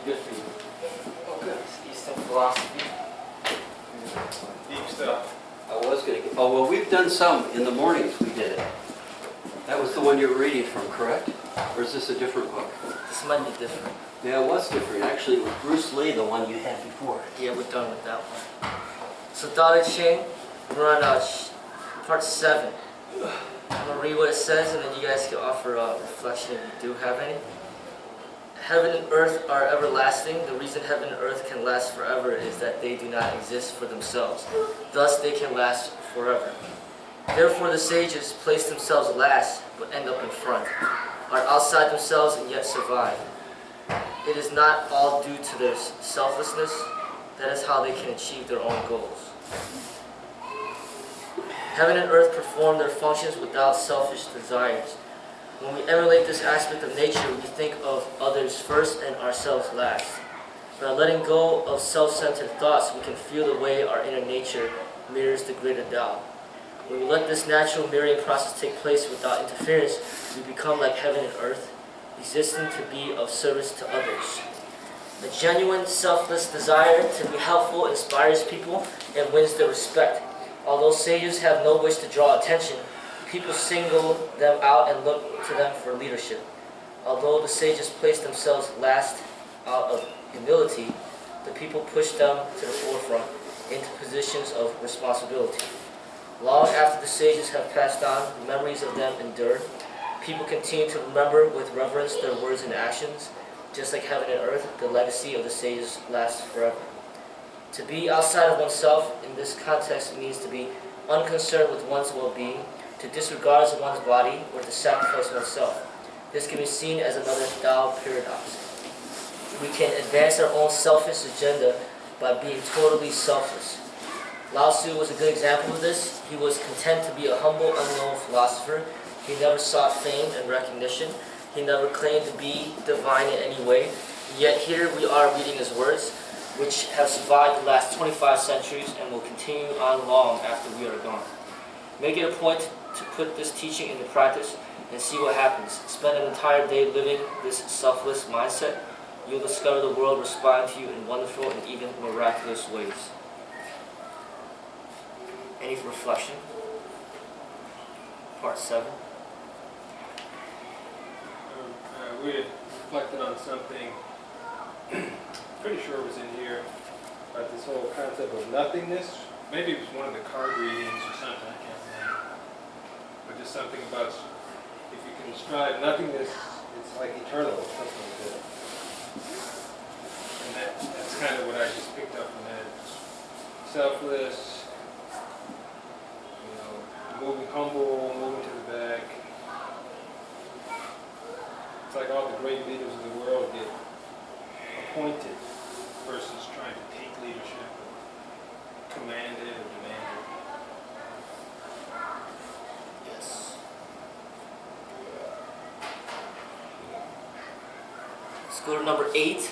good for you. Oh, good. It's Eastern philosophy. Deep stuff. I was going to. Oh, well, we've done some in the mornings. We did it. That was the one you were reading from, correct? Or is this a different book? This might be different. Yeah, it was different. Actually, it was Bruce Lee, the one you had before. Yeah, we're done with that one. So Tao Te Ching, we're on part 7. I'm going to read what it says, and then you guys can offer a reflection if you do have any. Heaven and earth are everlasting. The reason heaven and earth can last forever is that they do not exist for themselves. Thus, they can last forever. Therefore, the sages place themselves last, but end up in front, are outside themselves and yet survive. It is not all due to their selflessness. That is how they can achieve their own goals. Heaven and earth perform their functions without selfish desires. When we emulate this aspect of nature, we think of others first and ourselves last. By letting go of self-centered thoughts, we can feel the way our inner nature mirrors the greater Tao. When we let this natural mirroring process take place without interference, we become like heaven and earth, existing to be of service to others. A genuine, selfless desire to be helpful inspires people and wins their respect. Although sages have no wish to draw attention, people single them out and look to them for leadership. Although the sages place themselves last out of humility, the people push them to the forefront into positions of responsibility. Long after the sages have passed on, memories of them endure. People continue to remember with reverence their words and actions. Just like heaven and earth, the legacy of the sages lasts forever. To be outside of oneself in this context means to be unconcerned with one's well-being, to disregard one's body, or to sacrifice oneself. This can be seen as another Tao paradox. We can advance our own selfish agenda by being totally selfless. Lao Tzu was a good example of this. He was content to be a humble, unknown philosopher. He never sought fame and recognition. He never claimed to be divine in any way. Yet here we are reading his words, which have survived the last 25 centuries and will continue on long after we are gone. Make it a point to put this teaching into practice and see what happens. Spend an entire day living this selfless mindset. You'll discover the world responding to you in wonderful and even miraculous ways. Any reflection? Part 7. We had reflected on something, pretty sure it was in here, about this whole concept of nothingness. Maybe it was one of the card readings or something, I can't remember. But just something about if you can strive nothingness, it's like eternal or something like that. And that's kind of what I just picked up from that. Selfless, moving humble, moving to the back. It's like all the great leaders of the world get appointed versus trying to take leadership, command it or demand it. Yes. Let's go to number 8.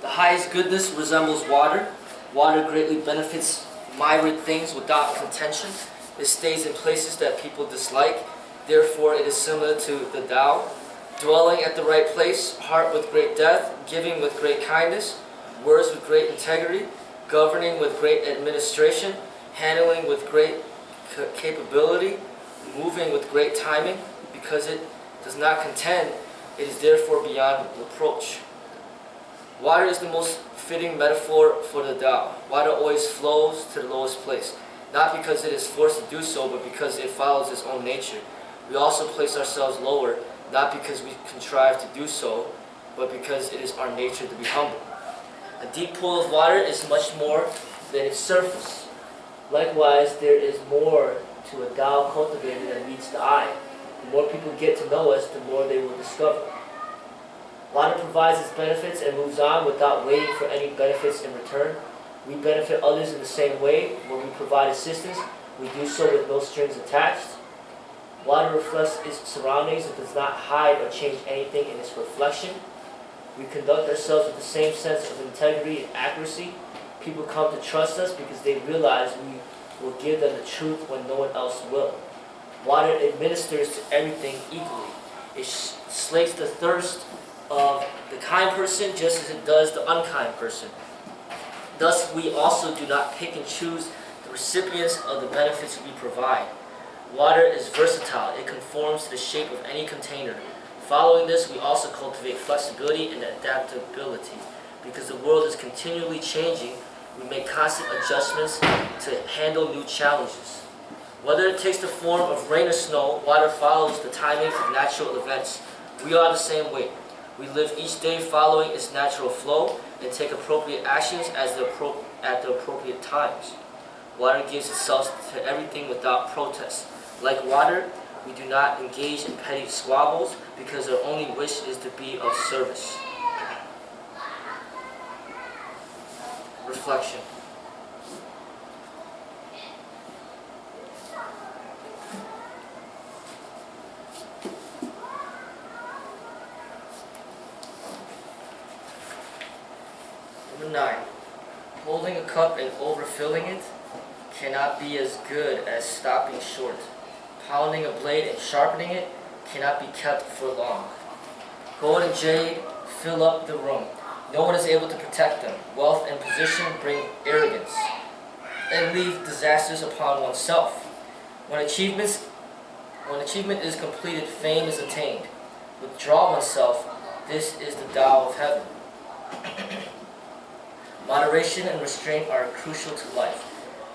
The highest goodness resembles water. Water greatly benefits myriad things without contention. It stays in places that people dislike. Therefore, it is similar to the Tao. Dwelling at the right place, heart with great depth, giving with great kindness, words with great integrity, governing with great administration, handling with great capability, moving with great timing. Because it does not contend, it is therefore beyond reproach. Water is the most fitting metaphor for the Tao. Water always flows to the lowest place, not because it is forced to do so, but because it follows its own nature. We also place ourselves lower, not because we contrive to do so, but because it is our nature to be humble. A deep pool of water is much more than its surface. Likewise, there is more to a Tao cultivated than meets the eye. The more people get to know us, the more they will discover. Water provides its benefits and moves on without waiting for any benefits in return. We benefit others in the same way. When we provide assistance, we do so with no strings attached. Water reflects its surroundings. It does not hide or change anything in its reflection. We conduct ourselves with the same sense of integrity and accuracy. People come to trust us because they realize we will give them the truth when no one else will. Water administers to everything equally. It slakes the thirst of the kind person just as it does the unkind person. Thus, we also do not pick and choose the recipients of the benefits we provide. Water is versatile. It conforms to the shape of any container. Following this, we also cultivate flexibility and adaptability. Because the world is continually changing, we make constant adjustments to handle new challenges. Whether it takes the form of rain or snow, water follows the timing of natural events. We are the same way. We live each day following its natural flow and take appropriate actions at the appropriate times. Water gives itself to everything without protest. Like water, we do not engage in petty squabbles because our only wish is to be of service. Reflection. Number 9. Holding a cup and overfilling it cannot be as good as stopping short. Pounding a blade and sharpening it cannot be kept for long. Gold and jade fill up the room. No one is able to protect them. Wealth and position bring arrogance and leave disasters upon oneself. When achievement is completed, fame is attained. Withdraw oneself. This is the Tao of heaven. Moderation and restraint are crucial to life.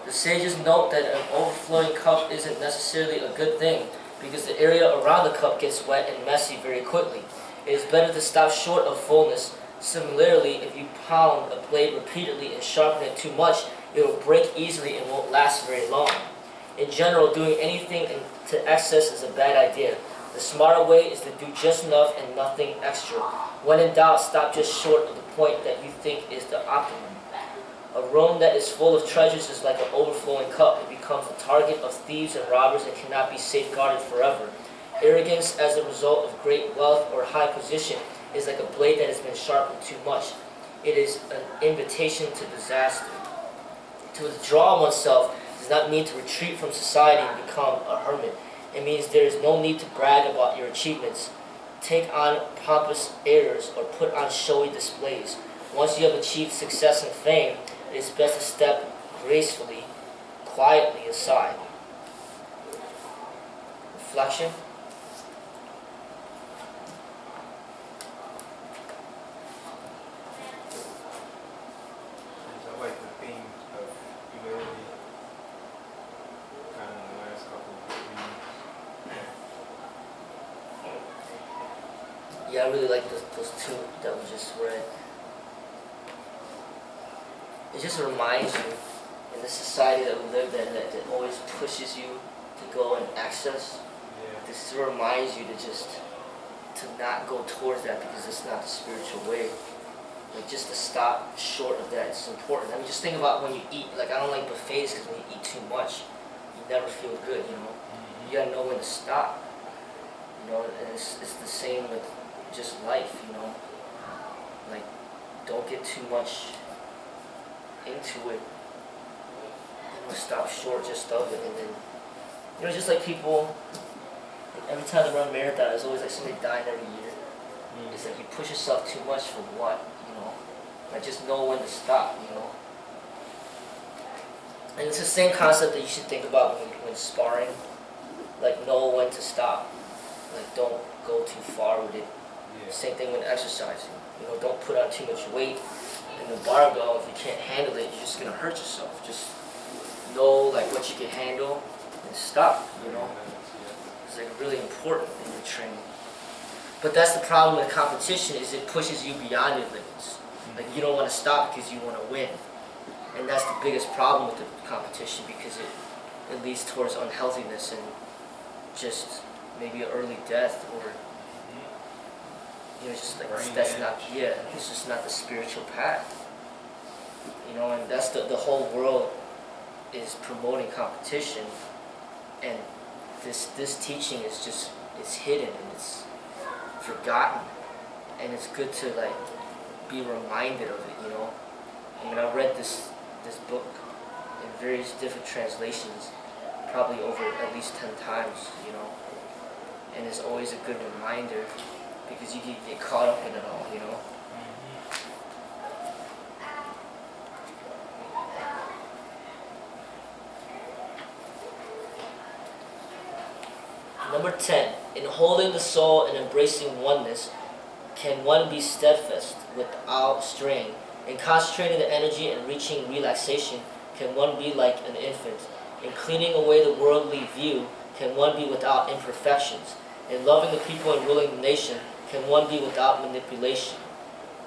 The sages note that an overflowing cup isn't necessarily a good thing because the area around the cup gets wet and messy very quickly. It is better to stop short of fullness. Similarly, if you pound a blade repeatedly and sharpen it too much, it will break easily and won't last very long. In general, doing anything to excess is a bad idea. The smarter way is to do just enough and nothing extra. When in doubt, stop just short of the point that you think is the optimum. A room that is full of treasures is like an overflowing cup. It becomes the target of thieves and robbers and cannot be safeguarded forever. Arrogance as a result of great wealth or high position is like a blade that has been sharpened too much. It is an invitation to disaster. To withdraw oneself does not mean to retreat from society and become a hermit. It means there is no need to brag about your achievements, take on pompous airs, or put on showy displays. Once you have achieved success and fame, it is best to step gracefully, quietly aside. Reflection. I like the theme of humility kind of in the last couple of readings. Yeah, I really like those two that we just read. It just reminds you, in the society that we live in, that always pushes you to go and access. Yeah. This reminds you to not go towards that because it's not the spiritual way. Like just to stop short of that, it's important. I mean, just think about when you eat. Like I don't like buffets because when you eat too much, you never feel good. You know, you gotta know when to stop. You know, and it's the same with just life. You know, like don't get too much into it. You know, stop short just of it, and then you know, just like people. Like every time they run a marathon, there's always like somebody dying every year. It's like you push yourself too much for what, you know? Like just know when to stop, you know? And it's the same concept that you should think about when sparring. Like know when to stop. Like don't go too far with it. Yeah. Same thing when exercising. You know, don't put on too much weight in the barbell. If you can't handle it, you're just gonna hurt yourself. Just know like what you can handle and stop, you know? It's like really important in your training. But that's the problem with competition, is it pushes you beyond your limits. Like you don't want to stop because you want to win. And that's the biggest problem with the competition, because it leads towards unhealthiness and just maybe an early death, or you know, just like that's not, yeah, it's just not the spiritual path. You know, and that's the whole world is promoting competition, and this teaching is just, it's hidden and it's forgotten, and it's good to like be reminded of it, you know. I mean, I read this book in various different translations, probably over at least 10 times, you know, and it's always a good reminder because you can get caught up in it all, you know. Number 10, in holding the soul and embracing oneness, can one be steadfast without strain? In concentrating the energy and reaching relaxation, can one be like an infant? In cleaning away the worldly view, can one be without imperfections? In loving the people and ruling the nation, can one be without manipulation?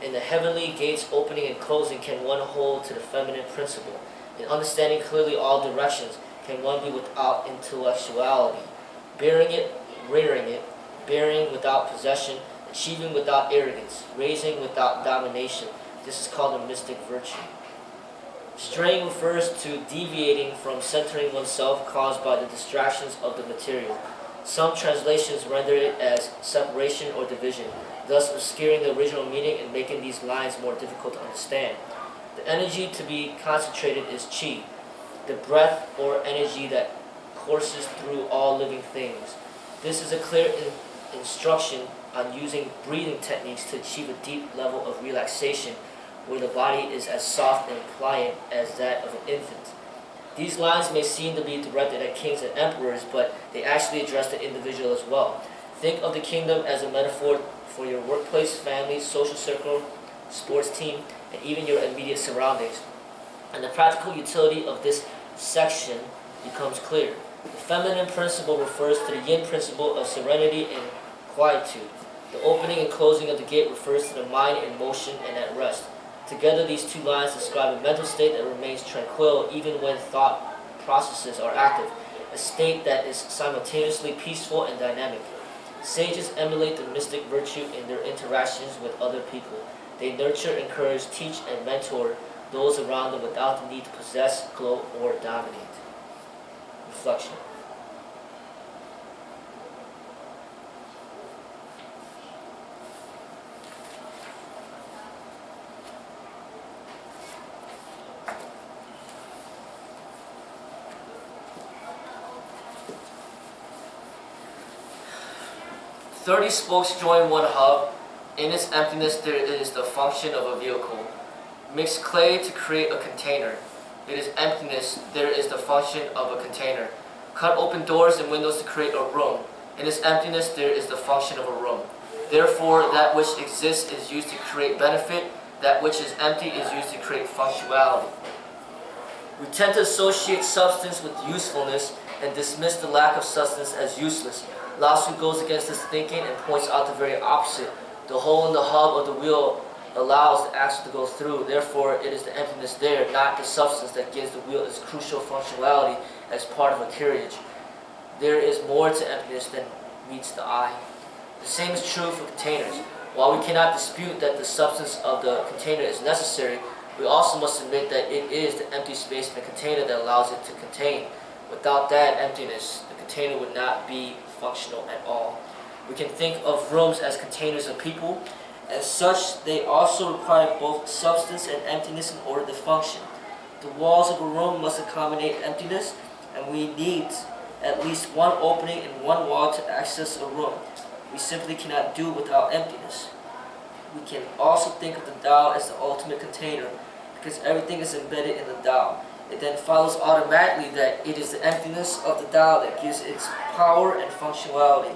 In the heavenly gates opening and closing, can one hold to the feminine principle? In understanding clearly all directions, can one be without intellectuality? Bearing it, rearing it, bearing without possession, achieving without arrogance, raising without domination. This is called a mystic virtue. Straying refers to deviating from centering oneself caused by the distractions of the material. Some translations render it as separation or division, thus obscuring the original meaning and making these lines more difficult to understand. The energy to be concentrated is chi, the breath or energy that courses through all living things. This is a clear instruction on using breathing techniques to achieve a deep level of relaxation where the body is as soft and pliant as that of an infant. These lines may seem to be directed at kings and emperors, but they actually address the individual as well. Think of the kingdom as a metaphor for your workplace, family, social circle, sports team, and even your immediate surroundings. And the practical utility of this section becomes clear. The feminine principle refers to the yin principle of serenity and quietude. The opening and closing of the gate refers to the mind in motion and at rest. Together, these two lines describe a mental state that remains tranquil even when thought processes are active, a state that is simultaneously peaceful and dynamic. Sages emulate the mystic virtue in their interactions with other people. They nurture, encourage, teach, and mentor those around them without the need to possess, gloat, or dominate. Reflection. "30 spokes join one hub. In its emptiness there is the function of a vehicle. Mix clay to create a container. In its emptiness there is the function of a container. Cut open doors and windows to create a room. In its emptiness there is the function of a room. Therefore that which exists is used to create benefit. That which is empty is used to create functionality. We tend to associate substance with usefulness and dismiss the lack of substance as useless. Lao Tzu goes against this thinking and points out the very opposite. The hole in the hub of the wheel allows the axle to go through. Therefore, it is the emptiness there, not the substance, that gives the wheel its crucial functionality as part of a carriage. There is more to emptiness than meets the eye. The same is true for containers. While we cannot dispute that the substance of the container is necessary, we also must admit that it is the empty space in the container that allows it to contain. Without that emptiness, the container would not be functional at all. We can think of rooms as containers of people. As such, they also require both substance and emptiness in order to function. The walls of a room must accommodate emptiness, and we need at least one opening and one wall to access a room. We simply cannot do without emptiness. We can also think of the Tao as the ultimate container, because everything is embedded in the Tao. It then follows automatically that it is the emptiness of the Tao that gives its power and functionality.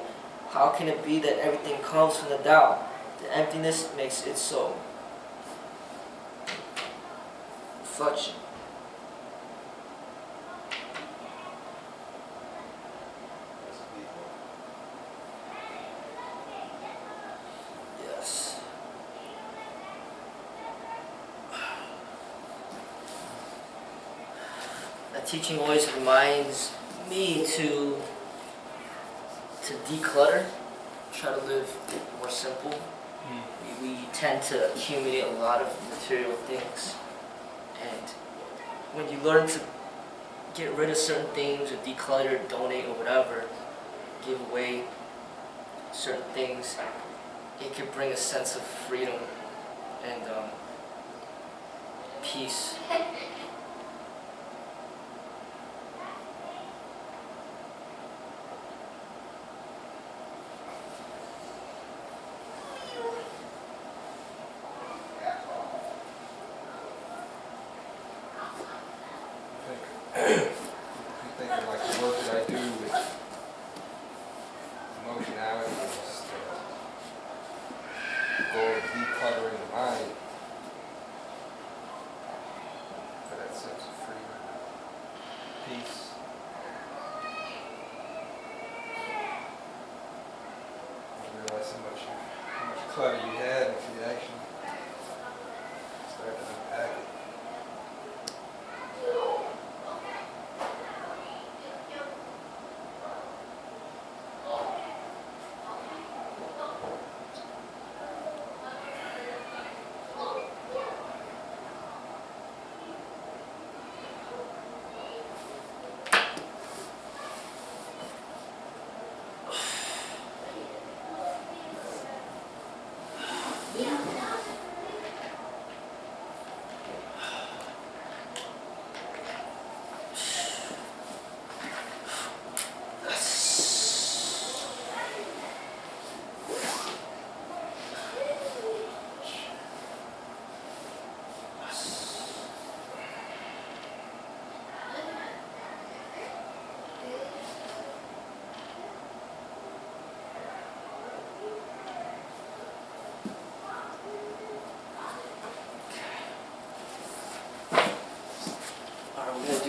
How can it be that everything comes from the Tao? The emptiness makes it so. Reflection. Yes. That teaching always reminds me to declutter, try to live more simple. We tend to accumulate a lot of material things, and when you learn to get rid of certain things or declutter, donate or whatever, give away certain things, it can bring a sense of freedom and peace.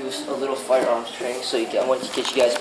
a little firearms training, so I wanted to get you guys